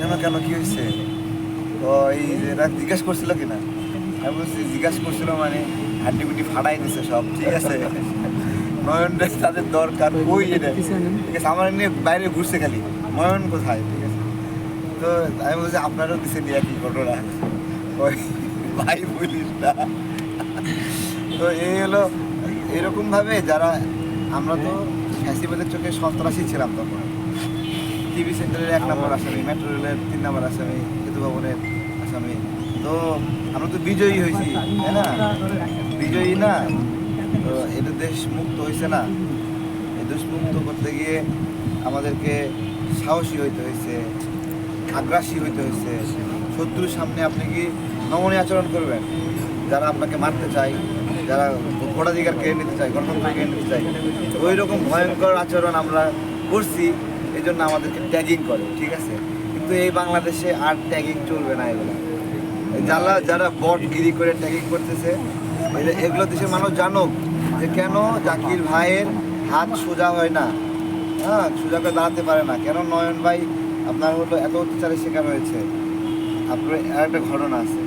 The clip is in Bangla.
কেন কেন কি হয়েছে? তো এই এরা জিজ্ঞাসা করছিল কিনা? আমি বলছি জিজ্ঞাসা করছিল মানে হাড্ডি গুটি ফাটাই দিছে সব, ঠিক আছে। নয়ন রে তাদের দরকার ওই এটা, ঠিক আছে, আমার নিয়ে বাইরে ঘুরছে খালি, নয়ন কোথায়, ঠিক আছে। তো আমি বলছি আপনারও দিছে নিয়ে একই ঘটনা, ওই ভাই বলিস না। তো এই হলো এরকমভাবে যারা, আমরা তো ফ্যাসিবাদের চোখে সন্ত্রাসী ছিলাম তখন। টিভি সেন্টারের 1 নম্বর আসামি, মেট্রো রেলের 3 নম্বর আসামি, সেতু ভবনের আসামি। তো আমরা তো বিজয়ী হয়েছি, তাই না? বিজয়ী না, তো এটা দেশ মুক্ত হয়েছে না। এই দেশ মুক্ত করতে গিয়ে আমাদেরকে সাহসী হইতে হয়েছে, আগ্রাসী হইতে হয়েছে। শত্রুর সামনে আপনি কি নমনীয় আচরণ করবেন? যারা আপনাকে মারতে চায়, যারা ভোটাধিকার কেড়ে নিতে চায়, গণতন্ত্র কেড়ে নিতে চায়, ওই রকম ভয়ঙ্কর আচরণ আমরা করছি। এই জন্য আমাদেরকে ট্যাগিং করে, ঠিক আছে। কিন্তু এই বাংলাদেশে আর ট্যাগিং চলবে না। এগুলো যারা যারা বটগিরি করে ট্যাগিং করতেছে, এগুলো দেশের মানুষ জানুক যে কেন জাকির ভাইয়ের হাত সোজা হয় না, হ্যাঁ, সোজা করে দাঁড়াতে পারে না, কেন নয়ন ভাই আপনার হলো এত অত্যাচারের শিকার হয়েছে। আপনার আর একটা ঘটনা আছে,